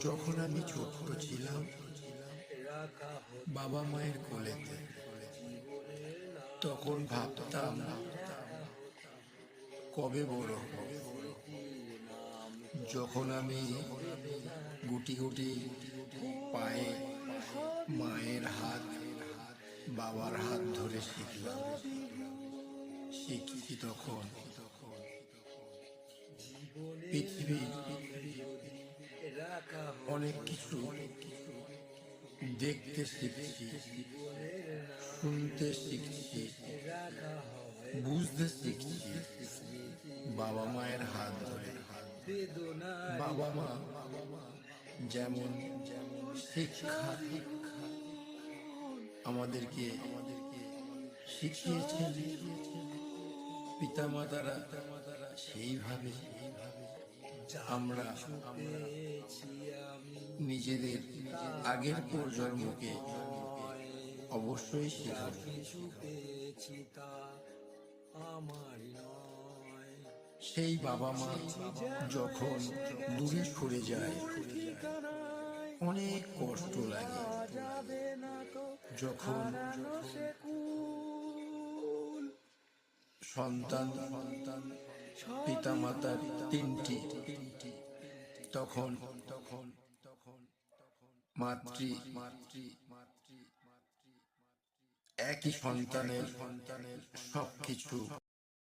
যখন আমি ছোট্ট ছিলাম, বাবা মায়ের কোলেতে, তখন ভাবতাম কবে বড় হব। যখন আমি গুটি গুটি পায়ে মায়ের হাত, বাবার হাত ধরে শিখলাম, শিখছি তখন পৃথিবী অনেক কিছু দেখতে শিখছি, শুনতে শিখছি, বুঝতে শিখছি বাবা মায়ের হাত ধরে। বাবা মা যেমন শিক্ষা আমাদেরকে শিখিয়েছেন, পিতামাতারা সেইভাবে আমরা নিজেদের আগের প্রজন্মকে অবশ্যই শেখাবো। সেই বাবা মা যখন দূরে সরে যায় অনেক কষ্ট লাগে। যখন সন্তান পিতামাতার তিনটি, তখন মাতৃ একই সন্তানের সবকিছু